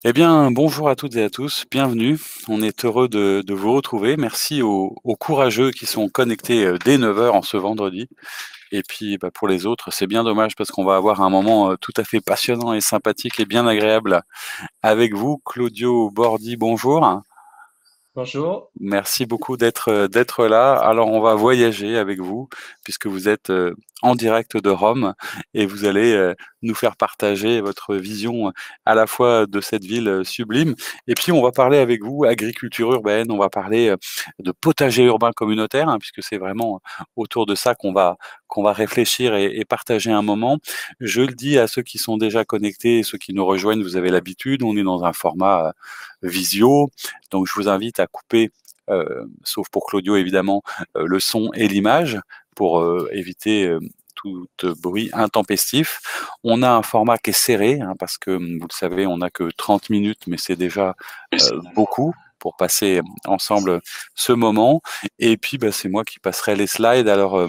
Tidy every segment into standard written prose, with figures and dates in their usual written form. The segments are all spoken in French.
Eh bien, bonjour à toutes et à tous, bienvenue. On est heureux de vous retrouver. Merci aux courageux qui sont connectés dès 9 heures en ce vendredi. Et puis, bah, pour les autres, c'est bien dommage parce qu'on va avoir un moment tout à fait passionnant et sympathique et bien agréable avec vous. Claudio Bordi, bonjour. Bonjour. Merci beaucoup d'être là. Alors, on va voyager avec vous puisque vous êtes en direct de Rome et vous allez nous faire partager votre vision à la fois de cette ville sublime et puis on va parler avec vous agriculture urbaine, on va parler de potager urbain communautaire hein, puisque c'est vraiment autour de ça qu'on va réfléchir et partager un moment. Je le dis à ceux qui sont déjà connectés et ceux qui nous rejoignent, vous avez l'habitude, on est dans un format visio, donc je vous invite à couper sauf pour Claudio évidemment, le son et l'image pour éviter tout bruit intempestif. On a un format qui est serré, hein, parce que vous le savez, on n'a que 30 minutes, mais c'est déjà beaucoup pour passer ensemble ce moment. Et puis, bah, c'est moi qui passerai les slides. Alors,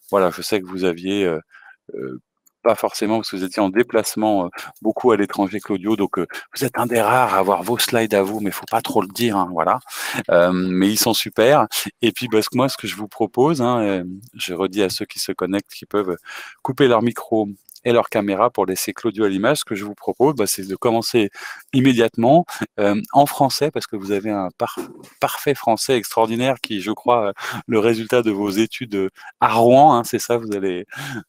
voilà, je sais que vous aviez euh, pas forcément parce que vous étiez en déplacement beaucoup à l'étranger, Claudio. Donc, vous êtes un des rares à avoir vos slides à vous, mais faut pas trop le dire, hein, voilà. Mais ils sont super. Et puis, parce que moi, ce que je vous propose, hein, je redis à ceux qui se connectent, qui peuvent couper leur micro et leur caméra pour laisser Claudio à l'image, ce que je vous propose, bah, c'est de commencer immédiatement en français, parce que vous avez un parfait français extraordinaire qui, je crois, le résultat de vos études à Rouen, hein, c'est ça, vous allez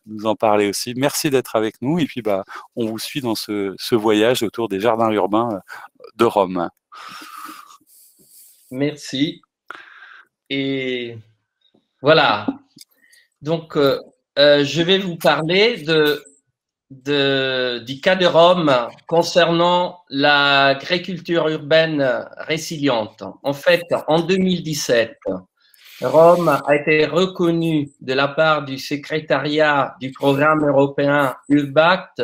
nous en parler aussi. Merci d'être avec nous. Et puis, bah, on vous suit dans ce voyage autour des jardins urbains de Rome. Merci. Et voilà. Donc, je vais vous parler du cas de Rome concernant l'agriculture urbaine résiliente. En fait, en 2017, Rome a été reconnue de la part du secrétariat du programme européen URBACT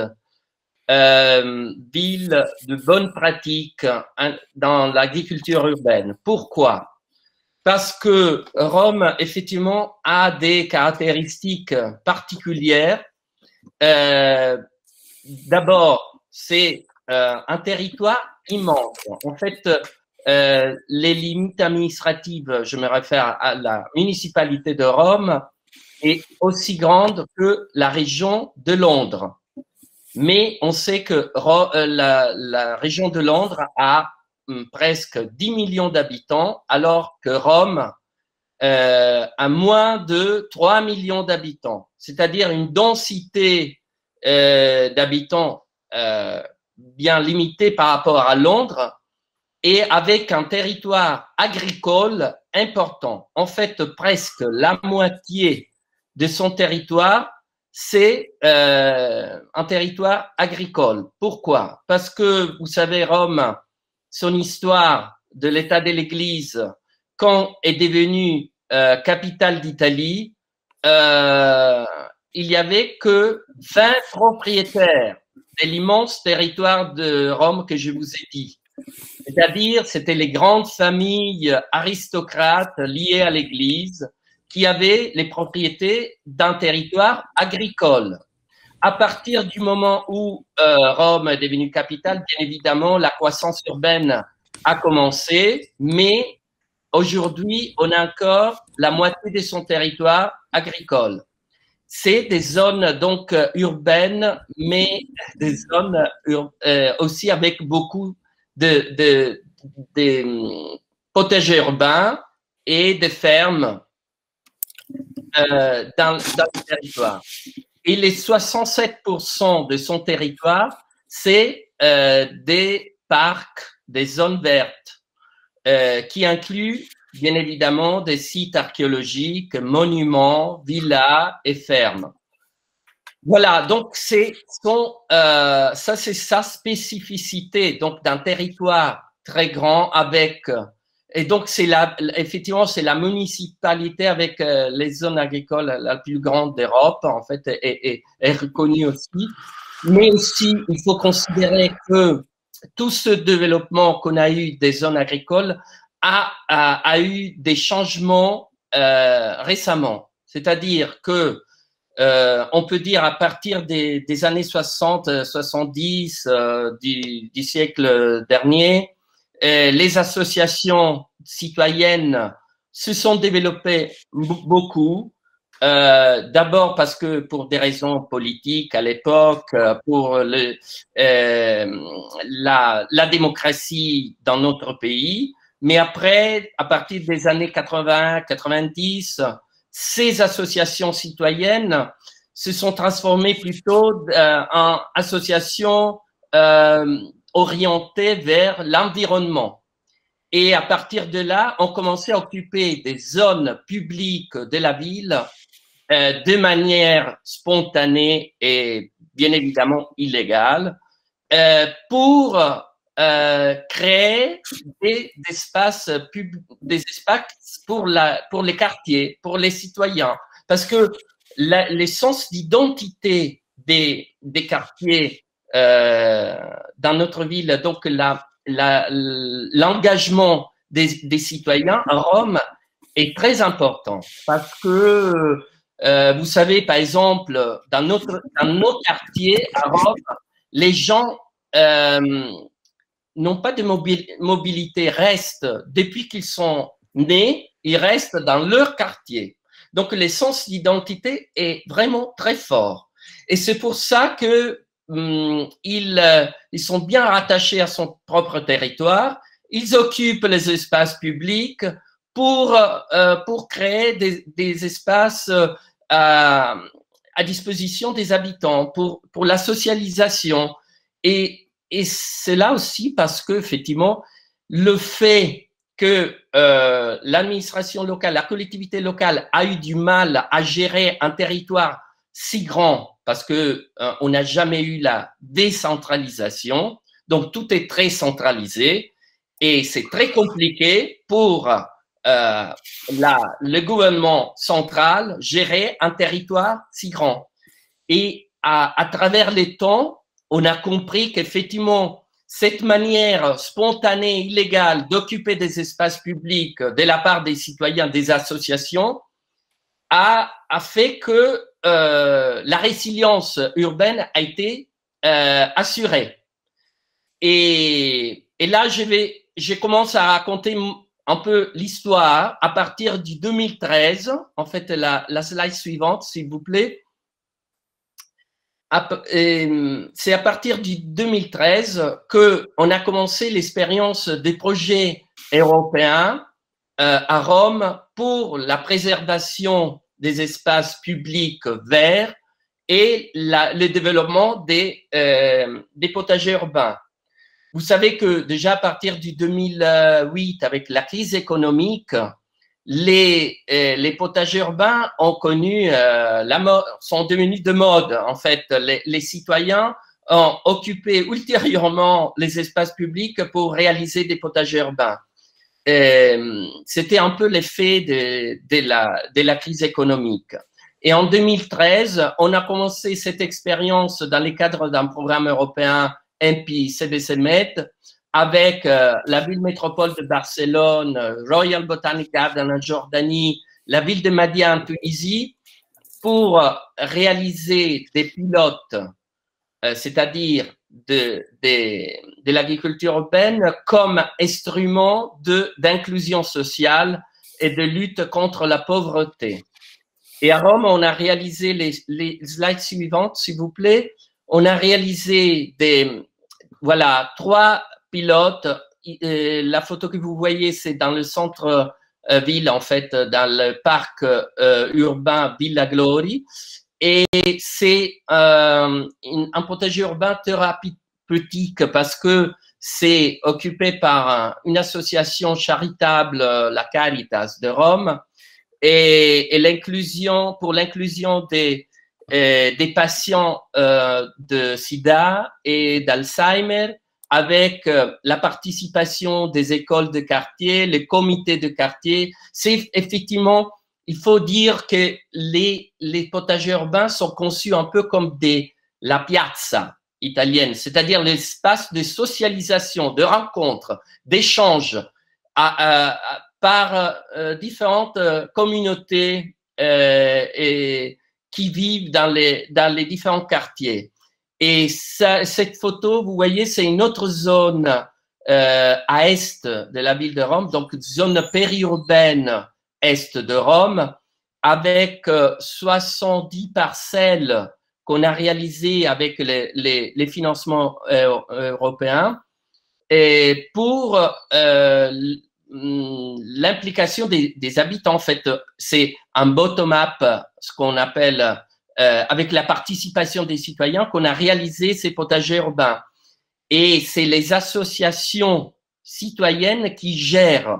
ville de bonne pratique dans l'agriculture urbaine. Pourquoi? Parce que Rome, effectivement, a des caractéristiques particulières. D'abord, c'est un territoire immense. En fait, les limites administratives, je me réfère à la municipalité de Rome, est aussi grande que la région de Londres. Mais on sait que la région de Londres a presque 10 millions d'habitants, alors que Rome a moins de 3 millions d'habitants, c'est-à-dire une densité d'habitants bien limitée par rapport à Londres et avec un territoire agricole important. En fait, presque la moitié de son territoire, c'est un territoire agricole. Pourquoi? Parce que, vous savez, Rome, son histoire de l'état de l'Église, quand est devenue capitale d'Italie, il y avait que 20 propriétaires de l'immense territoire de Rome que je vous ai dit. C'est-à-dire, c'était les grandes familles aristocrates liées à l'Église qui avaient les propriétés d'un territoire agricole. À partir du moment où Rome est devenue capitale, bien évidemment, la croissance urbaine a commencé, mais aujourd'hui, on a encore la moitié de son territoire agricole. C'est des zones donc urbaines, mais des zones aussi avec beaucoup de potagers urbains et des fermes dans le territoire. Et les 67% de son territoire, c'est des parcs, des zones vertes, qui incluent bien évidemment des sites archéologiques, monuments, villas et fermes. Voilà, donc ça c'est sa spécificité donc d'un territoire très grand avec et donc effectivement c'est la municipalité avec les zones agricoles la plus grande d'Europe en fait est reconnue aussi, mais aussi il faut considérer que tout ce développement qu'on a eu des zones agricoles a eu des changements récemment, c'est-à-dire que on peut dire à partir des années 60, 70 du siècle dernier, les associations citoyennes se sont développées beaucoup. D'abord parce que pour des raisons politiques à l'époque, pour la démocratie dans notre pays, mais après, à partir des années 80, 90, ces associations citoyennes se sont transformées plutôt en associations orientées vers l'environnement. Et à partir de là, on commençait à occuper des zones publiques de la ville de manière spontanée et bien évidemment illégale pour créer des espaces pour les quartiers, pour les citoyens. Parce que l'essence d'identité des quartiers dans notre ville, donc l'engagement des citoyens à Rome est très important. Parce que, vous savez, par exemple, dans nos quartiers à Rome, les gens n'ont pas de mobilité, restent, depuis qu'ils sont nés, ils restent dans leur quartier. Donc, le sens d'identité est vraiment très fort. Et c'est pour ça que ils sont bien rattachés à son propre territoire. Ils occupent les espaces publics pour créer des espaces à disposition des habitants, pour la socialisation. Et c'est là aussi parce que, effectivement, le fait que l'administration locale, la collectivité locale a eu du mal à gérer un territoire si grand parce que on n'a jamais eu la décentralisation, donc tout est très centralisé et c'est très compliqué pour le gouvernement central gérer un territoire si grand. Et à travers les temps, on a compris qu'effectivement, cette manière spontanée, illégale d'occuper des espaces publics de la part des citoyens, des associations, a fait que la résilience urbaine a été assurée. Et là, je commence à raconter un peu l'histoire à partir du 2013. En fait, la slide suivante, s'il vous plaît. C'est à partir du 2013 qu'on a commencé l'expérience des projets européens à Rome pour la préservation des espaces publics verts et le développement des potagers urbains. Vous savez que déjà à partir du 2008, avec la crise économique, les potagers urbains ont connu la mode, sont devenus de mode. En fait, les citoyens ont occupé ultérieurement les espaces publics pour réaliser des potagers urbains. C'était un peu l'effet de la crise économique. Et en 2013, on a commencé cette expérience dans le cadre d'un programme européen MP-CBC-MED avec la ville métropole de Barcelone, Royal Botanic Garden en Jordanie, la ville de Mahdia en Tunisie, pour réaliser des pilotes, c'est-à-dire de l'agriculture urbaine comme instrument d'inclusion sociale et de lutte contre la pauvreté. Et à Rome, on a réalisé les slides suivantes, s'il vous plaît. On a réalisé voilà, 3 pilotes. La photo que vous voyez, c'est dans le centre-ville, en fait, dans le parc urbain Villa Glori. Et c'est un potager urbain thérapeutique parce que c'est occupé par une association charitable, la Caritas de Rome, et pour l'inclusion des patients de SIDA et d'Alzheimer, avec la participation des écoles de quartier, les comités de quartier. C'est effectivement, il faut dire que les potagers urbains sont conçus un peu comme la piazza italienne, c'est-à-dire l'espace de socialisation, de rencontre, d'échange par différentes communautés et qui vivent dans les différents quartiers. Et cette photo, vous voyez, c'est une autre zone à est de la ville de Rome, donc zone périurbaine est de Rome, avec 70 parcelles qu'on a réalisées avec les financements européens, et pour l'implication des habitants. En fait, c'est un bottom-up, ce qu'on appelle, avec la participation des citoyens, qu'on a réalisé ces potagers urbains. Et c'est les associations citoyennes qui gèrent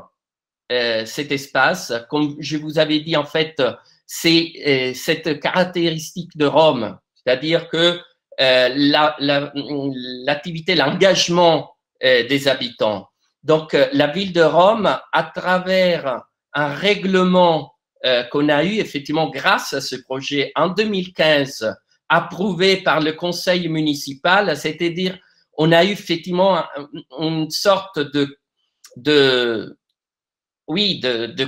cet espace. Comme je vous avais dit, en fait, c'est cette caractéristique de Rome, c'est-à-dire que l'activité, l'engagement des habitants. Donc, la ville de Rome, à travers un règlement qu'on a eu effectivement grâce à ce projet en 2015, approuvé par le conseil municipal, c'est-à-dire on a eu effectivement une sorte de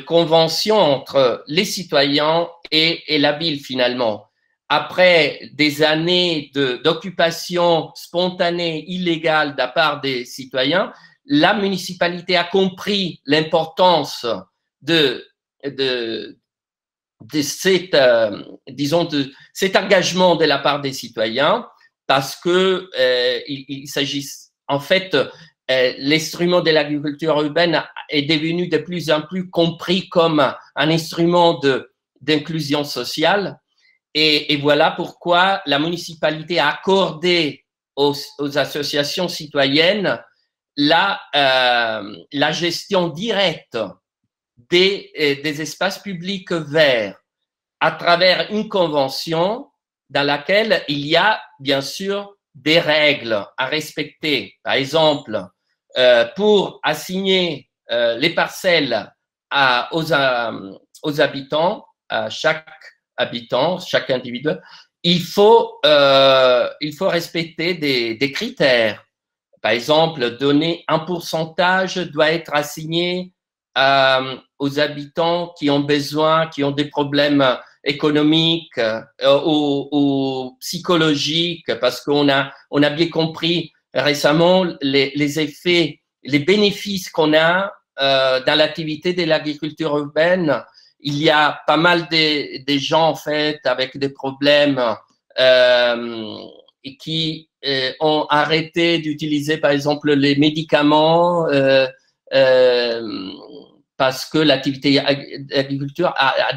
convention entre les citoyens et la ville finalement. Après des années d'occupation spontanée, illégale de la part des citoyens, la municipalité a compris l'importance de cet, disons, de cet engagement de la part des citoyens, parce que il s'agit, en fait, l'instrument de l'agriculture urbaine est devenu de plus en plus compris comme un instrument d'inclusion sociale. Et voilà pourquoi la municipalité a accordé aux associations citoyennes la gestion directe des espaces publics verts à travers une convention dans laquelle il y a bien sûr des règles à respecter. Par exemple, pour assigner les parcelles aux habitants, à chaque habitant, chaque individu, il faut respecter des critères. Par exemple, donner un pourcentage doit être assigné aux habitants qui ont besoin, qui ont des problèmes économiques ou psychologiques, parce qu'on a bien compris récemment les effets, les bénéfices qu'on a dans l'activité de l'agriculture urbaine. Il y a pas mal de gens, en fait, avec des problèmes et qui ont arrêté d'utiliser, par exemple, les médicaments parce que l'activité d'agriculture a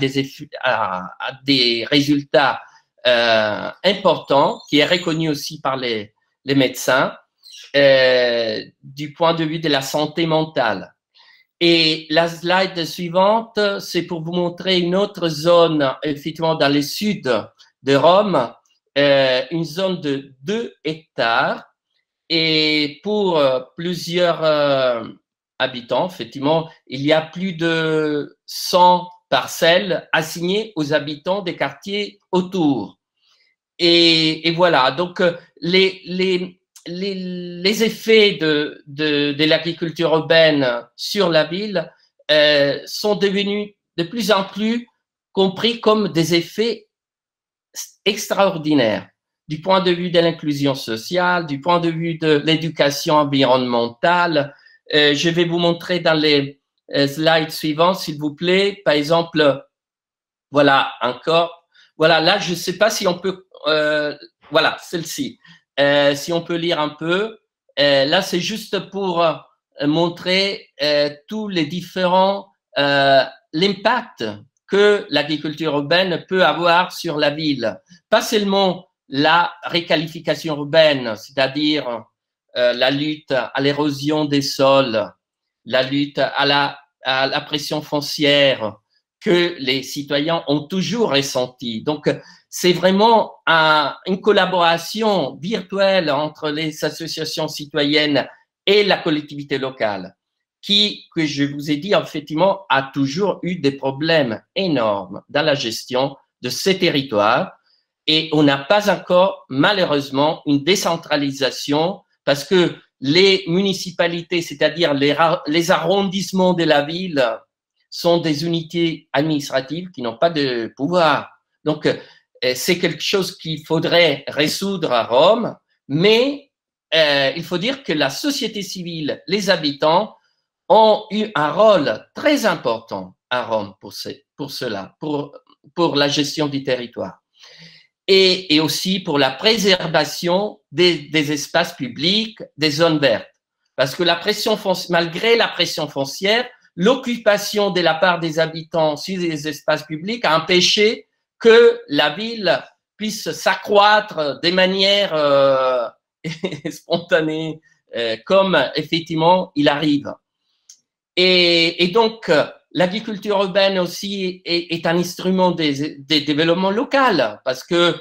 des résultats importants, qui est reconnu aussi par les médecins, du point de vue de la santé mentale. Et la slide suivante, c'est pour vous montrer une autre zone, effectivement, dans le sud de Rome, une zone de 2 hectares. Et pour plusieurs habitants, effectivement, il y a plus de 100 parcelles assignées aux habitants des quartiers autour. Et voilà, donc les effets de l'agriculture urbaine sur la ville sont devenus de plus en plus compris comme des effets extraordinaires du point de vue de l'inclusion sociale, du point de vue de l'éducation environnementale. Je vais vous montrer dans les slides suivants, s'il vous plaît. Par exemple, voilà, encore. Voilà, là, je ne sais pas si on peut... voilà, celle-ci. Si on peut lire un peu. Là, c'est juste pour montrer tous les différents... l'impact que l'agriculture urbaine peut avoir sur la ville. Pas seulement la réqualification urbaine, c'est-à-dire la lutte à l'érosion des sols, la lutte à la pression foncière que les citoyens ont toujours ressenti. Donc, c'est vraiment une collaboration virtuelle entre les associations citoyennes et la collectivité locale, qui, que je vous ai dit, effectivement, a toujours eu des problèmes énormes dans la gestion de ces territoires. Et on n'a pas encore, malheureusement, une décentralisation, parce que les municipalités, c'est-à-dire les arrondissements de la ville, sont des unités administratives qui n'ont pas de pouvoir. Donc, c'est quelque chose qu'il faudrait résoudre à Rome, mais il faut dire que la société civile, les habitants, ont eu un rôle très important à Rome pour cela, pour la gestion du territoire. Et aussi pour la préservation des espaces publics, des zones vertes. Parce que malgré la pression foncière, l'occupation de la part des habitants sur les espaces publics a empêché que la ville puisse s'accroître de manière spontanée, comme effectivement il arrive. Et donc, l'agriculture urbaine aussi est un instrument de développement local parce que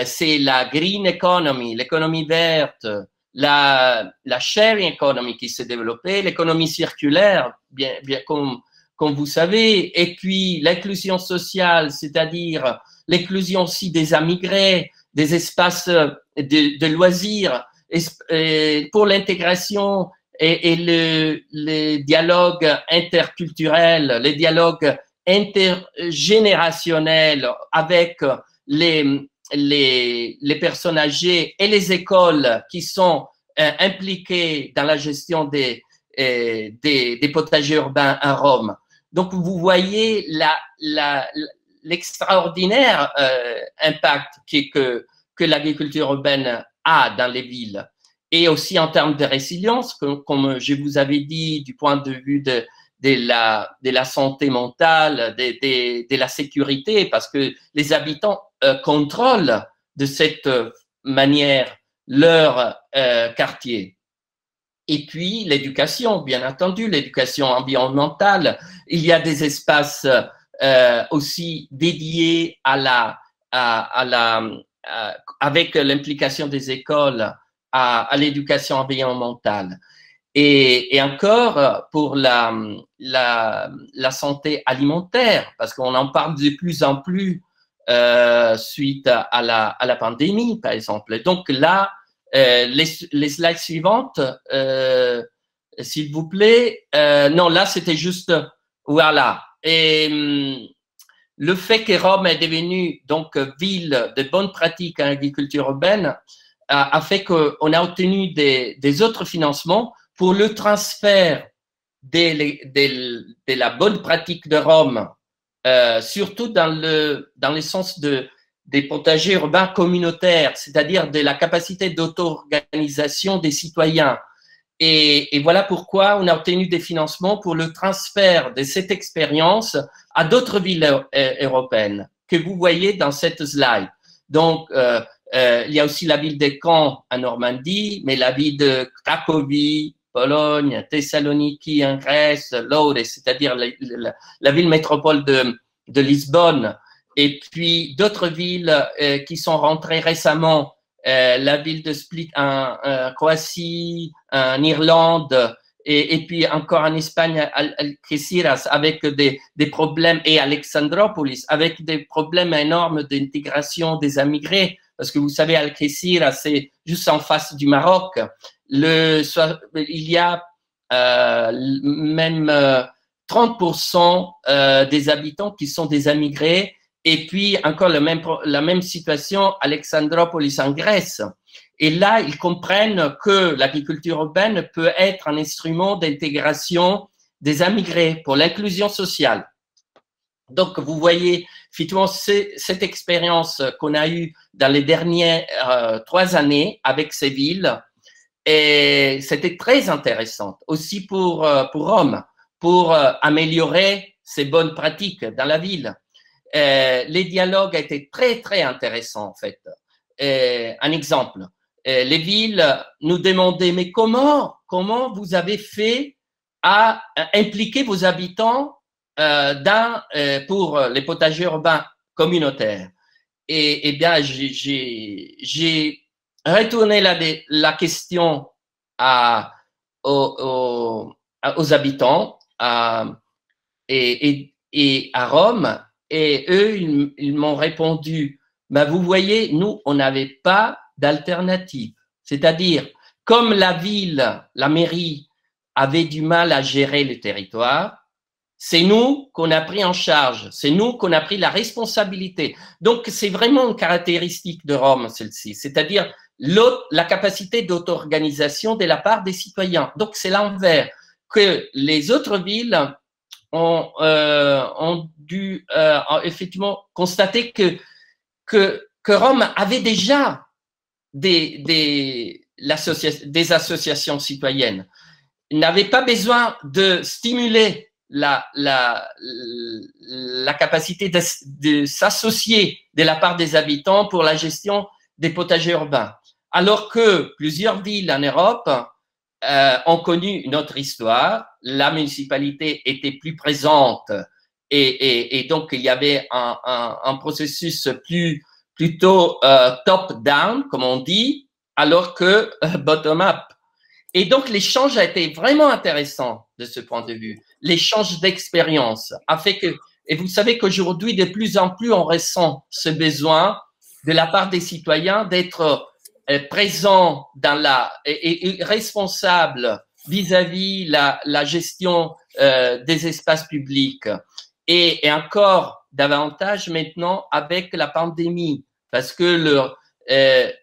c'est la green economy, l'économie verte, la sharing economy qui s'est développée, l'économie circulaire, bien comme vous savez, et puis l'inclusion sociale, c'est-à-dire l'inclusion aussi des immigrés, des espaces de loisirs, et pour l'intégration et le dialogue interculturel, les dialogues intergénérationnels avec les personnes âgées et les écoles qui sont impliquées dans la gestion des potagers urbains à Rome. Donc, vous voyez l'extraordinaire impact que l'agriculture urbaine a dans les villes. Et aussi en termes de résilience, comme je vous avais dit, du point de vue de la santé mentale, de la sécurité, parce que les habitants contrôlent de cette manière leur quartier. Et puis l'éducation, bien entendu, l'éducation environnementale. Il y a des espaces aussi dédiés avec l'implication des écoles à l'éducation environnementale. Et encore pour la santé alimentaire, parce qu'on en parle de plus en plus suite à la pandémie, par exemple. Donc là, les slides suivantes, s'il vous plaît. Non, là, c'était juste, voilà. Et le fait que Rome est devenue donc ville de bonnes pratiques en agriculture urbaine a fait qu'on a obtenu des autres financements pour le transfert de la bonne pratique de Rome, surtout dans le sens des potagers urbains communautaires, c'est-à-dire de la capacité d'auto-organisation des citoyens. Et voilà pourquoi on a obtenu des financements pour le transfert de cette expérience à d'autres villes européennes que vous voyez dans cette slide. Donc, il y a aussi la ville de Caen en Normandie, mais la ville de Cracovie, Pologne, Thessaloniki en Grèce, Lode, c'est-à-dire la ville métropole de Lisbonne, et puis d'autres villes qui sont rentrées récemment, la ville de Split en Croatie, en Irlande, et puis encore en Espagne, Algeciras, avec des problèmes, et Alexandropolis, avec des problèmes énormes d'intégration des immigrés, parce que vous savez, Algeciras, c'est juste en face du Maroc. Il y a même 30% des habitants qui sont des immigrés, et puis encore la même situation, Alexandropolis en Grèce. Et là, ils comprennent que l'agriculture urbaine peut être un instrument d'intégration des immigrés pour l'inclusion sociale. Donc, vous voyez, effectivement, cette expérience qu'on a eue dans les dernières 3 années avec ces villes, et c'était très intéressante aussi pour Rome, pour améliorer ces bonnes pratiques dans la ville. Les dialogues étaient très, très intéressants, en fait. Un exemple, les villes nous demandaient, mais comment vous avez fait à impliquer vos habitants pour les potagers urbains communautaires? Et bien, j'ai retourné la question aux habitants et à Rome, et eux, ils m'ont répondu, bah, vous voyez, nous, on n'avait pas d'alternative. C'est-à-dire, comme la ville, la mairie, avait du mal à gérer le territoire, c'est nous qu'on a pris en charge, c'est nous qu'on a pris la responsabilité. Donc, c'est vraiment une caractéristique de Rome, celle-ci, c'est-à-dire la capacité d'auto-organisation de la part des citoyens. Donc, c'est l'envers que les autres villes ont dû effectivement constater que Rome avait déjà des associations citoyennes. Il n'avait pas besoin de stimuler la capacité de s'associer de la part des habitants pour la gestion des potagers urbains. Alors que plusieurs villes en Europe ont connu une autre histoire, la municipalité était plus présente et donc il y avait un processus plutôt top-down, comme on dit, alors que bottom-up. Et donc, l'échange a été vraiment intéressant de ce point de vue. L'échange d'expérience a fait que, et vous savez qu'aujourd'hui, de plus en plus, on ressent ce besoin de la part des citoyens d'être présents dans et responsables vis-à-vis la gestion des espaces publics. Et encore davantage maintenant avec la pandémie, parce que le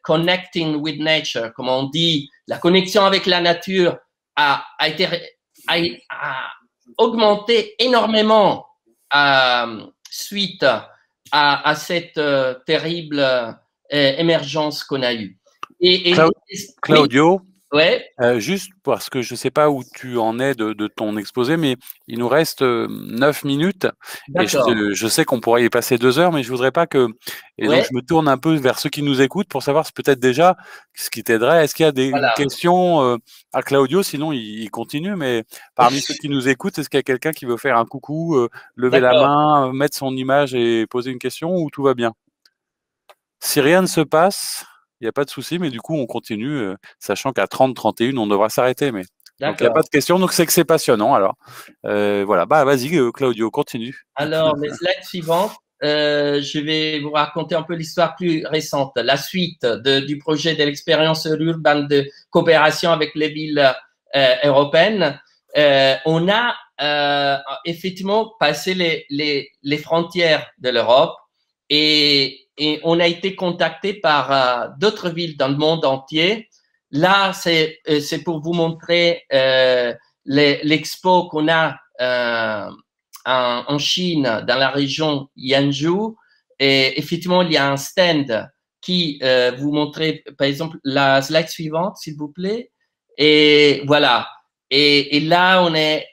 connecting with nature, comme on dit, la connexion avec la nature a augmenté énormément suite à cette terrible émergence qu'on a eue. Claudio, ouais. Juste parce que je ne sais pas où tu en es de ton exposé, mais il nous reste 9 minutes et je sais qu'on pourrait y passer 2 heures, mais je voudrais pas que… Et donc, je me tourne un peu vers ceux qui nous écoutent pour savoir peut-être déjà ce qui t'aiderait. Est-ce qu'il y a des questions à Claudio? Sinon, il continue, mais parmi ceux qui nous écoutent, est-ce qu'il y a quelqu'un qui veut faire un coucou, lever la main, mettre son image et poser une question, ou tout va bien? Si rien ne se passe… Il n'y a pas de souci, mais du coup, on continue, sachant qu'à 30-31, on devra s'arrêter. Mais donc, il n'y a pas de question, donc c'est que c'est passionnant. Alors, voilà, bah vas-y, Claudio, continue. Alors, les slides suivantes, je vais vous raconter un peu l'histoire plus récente, la suite du projet de l'expérience urbaine de coopération avec les villes européennes. On a effectivement passé les frontières de l'Europe et on a été contacté par d'autres villes dans le monde entier. Là, c'est pour vous montrer l'expo qu'on a en Chine, dans la région Yanzhou. Et effectivement, il y a un stand qui vous montrait, par exemple, la slide suivante, s'il vous plaît. Et voilà. Et là, on est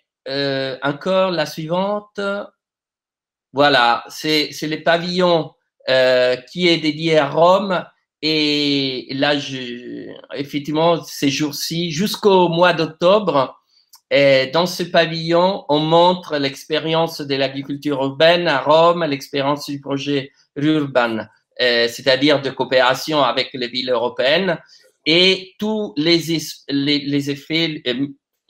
encore la suivante. Voilà, c'est les pavillons qui est dédié à Rome. Et là, effectivement, ces jours-ci, jusqu'au mois d'octobre, dans ce pavillon, on montre l'expérience de l'agriculture urbaine à Rome, l'expérience du projet Rurban, c'est-à-dire de coopération avec les villes européennes et tous les effets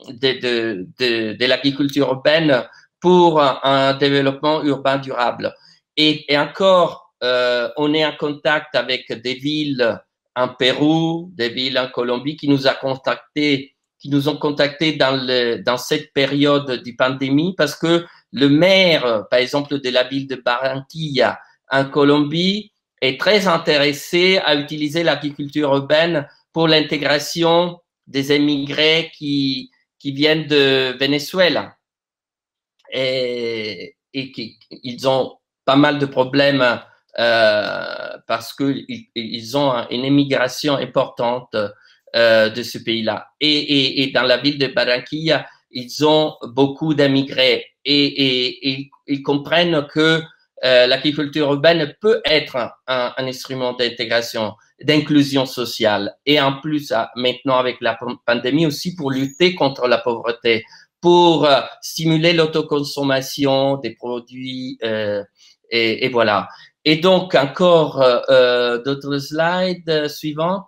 de l'agriculture urbaine pour un développement urbain durable. Et encore, on est en contact avec des villes en Pérou, des villes en Colombie qui nous ont contactés dans cette période de pandémie parce que le maire, par exemple, de la ville de Barranquilla en Colombie est très intéressé à utiliser l'agriculture urbaine pour l'intégration des émigrés qui viennent de Venezuela et ils ont pas mal de problèmes parce qu'ils ont une immigration importante de ce pays-là. Et dans la ville de Barranquilla, ils ont beaucoup d'émigrés et ils comprennent que l'agriculture urbaine peut être un instrument d'intégration, d'inclusion sociale. Et en plus, maintenant avec la pandémie aussi, pour lutter contre la pauvreté, pour stimuler l'autoconsommation des produits et voilà. Et donc, encore d'autres slides suivantes.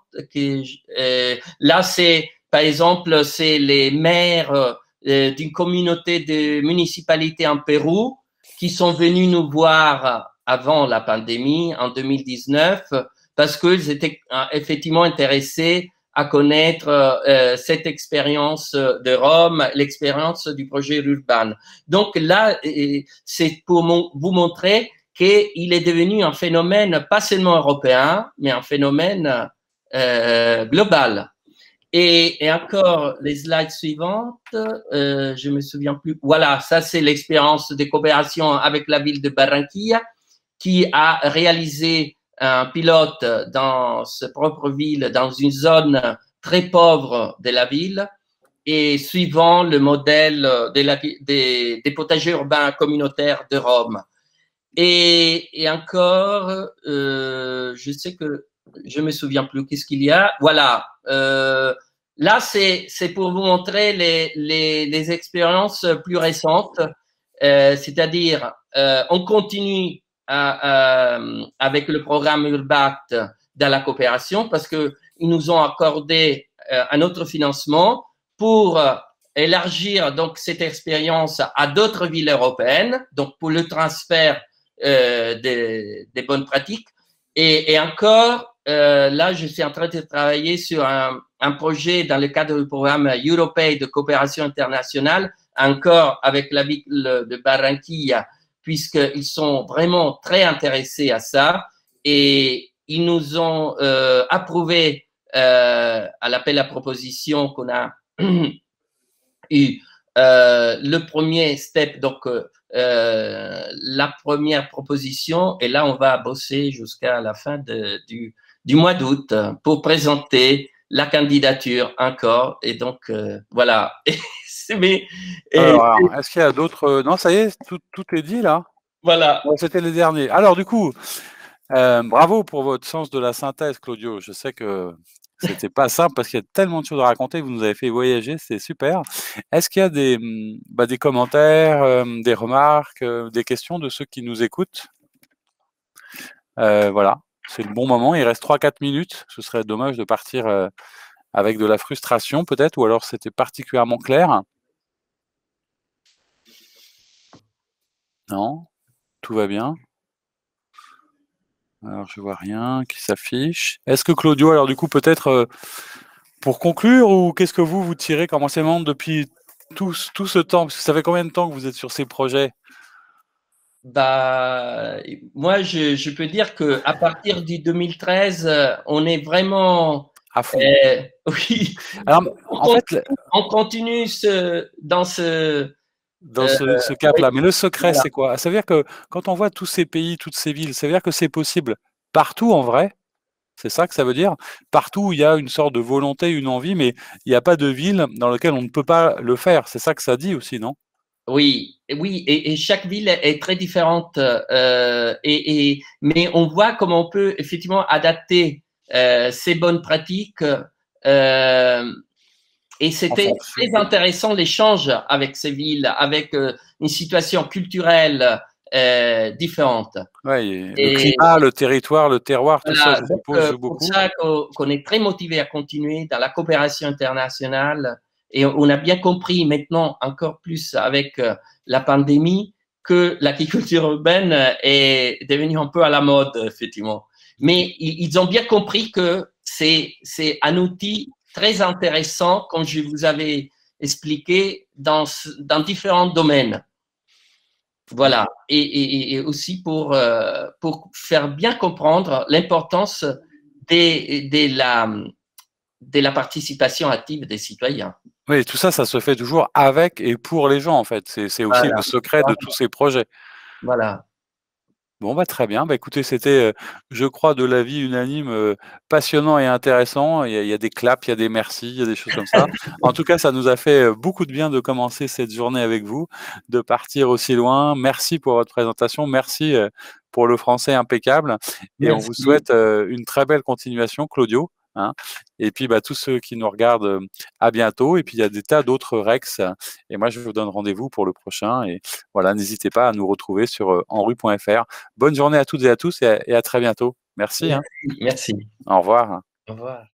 Là, c'est, par exemple, c'est les maires d'une communauté de municipalités en Pérou qui sont venus nous voir avant la pandémie, en 2019, parce qu'ils étaient effectivement intéressés à connaître cette expérience de Rome, l'expérience du projet urbain. Donc là, c'est pour vous montrer qu'il est devenu un phénomène pas seulement européen, mais un phénomène global. Et encore les slides suivantes, je me souviens plus. Voilà, ça c'est l'expérience de coopération avec la ville de Barranquilla, qui a réalisé un pilote dans sa propre ville, dans une zone très pauvre de la ville, et suivant le modèle des potagers urbains communautaires de Rome. Et encore, je sais que je me souviens plus qu'est-ce qu'il y a. Voilà. Là, c'est pour vous montrer les expériences plus récentes, c'est-à-dire on continue avec le programme Urbact dans la coopération parce que ils nous ont accordé un autre financement pour élargir donc cette expérience à d'autres villes européennes, donc pour le transfert des bonnes pratiques. Et encore, là, je suis en train de travailler sur un projet dans le cadre du programme Europay de coopération internationale, encore avec la ville de Barranquilla, puisqu'ils sont vraiment très intéressés à ça. Et ils nous ont approuvé à l'appel à proposition qu'on a eu le premier step, donc la première proposition, et là on va bosser jusqu'à la fin du mois d'août pour présenter la candidature encore. Et donc voilà. Alors, est-ce qu'il y a d'autres? Non, ça y est, tout est dit là. Voilà. Ouais, c'était les derniers. Alors du coup, bravo pour votre sens de la synthèse, Claudio. Je sais que c'était pas simple parce qu'il y a tellement de choses à raconter. Vous nous avez fait voyager, c'est super. Est-ce qu'il y a des commentaires, des remarques, des questions de ceux qui nous écoutent? Voilà, c'est le bon moment. Il reste 3-4 minutes. Ce serait dommage de partir avec de la frustration peut-être, ou alors c'était particulièrement clair. Non, tout va bien. Alors, je vois rien qui s'affiche. Est-ce que Claudio, alors du coup, peut-être pour conclure, ou qu'est-ce que vous tirez comme enseignement depuis tout ce temps? Parce que ça fait combien de temps que vous êtes sur ces projets? Bah, moi, je peux dire que à partir du 2013, on est vraiment À fond. oui. Alors, en fait, On continue dans ce cap-là. Mais le secret, voilà. c'est quoi? Ça veut dire que quand on voit tous ces pays, toutes ces villes, ça veut dire que c'est possible partout en vrai. C'est ça que ça veut dire. Partout où il y a une sorte de volonté, une envie, mais il n'y a pas de ville dans laquelle on ne peut pas le faire. C'est ça que ça dit aussi, non? Oui, oui, et chaque ville est très différente, mais on voit comment on peut effectivement adapter ces bonnes pratiques. Et c'était très intéressant l'échange avec ces villes, avec une situation culturelle différente. Oui, le climat, le territoire, le terroir, tout ça, Voilà, je donc suppose, joue pour beaucoup. ça qu'on est très motivé à continuer dans la coopération internationale, et on a bien compris maintenant encore plus avec la pandémie que l'agriculture urbaine est devenue un peu à la mode, effectivement. Mais ils ont bien compris que c'est un outil très intéressant, comme je vous avais expliqué, dans différents domaines. Voilà. Et aussi pour faire bien comprendre l'importance de la participation active des citoyens. Oui, tout ça, ça se fait toujours avec et pour les gens, en fait. C'est aussi Voilà. le secret de tous ces projets. Voilà. Bon, bah, très bien. Bah, écoutez, c'était, je crois, de l'avis unanime, passionnant et intéressant. Il y a des claps, il y a des merci, il y a des choses comme ça. En tout cas, ça nous a fait beaucoup de bien de commencer cette journée avec vous, de partir aussi loin. Merci pour votre présentation. Merci pour le français impeccable. Et on vous Merci. souhaite une très belle continuation, Claudio. Hein. Et puis, bah, tous ceux qui nous regardent, à bientôt. Et puis, il y a des tas d'autres Rex. Et moi, je vous donne rendez-vous pour le prochain. Et voilà, n'hésitez pas à nous retrouver sur enru.fr. Bonne journée à toutes et à tous et à très bientôt. Merci. Hein. Merci. Au revoir. Au revoir.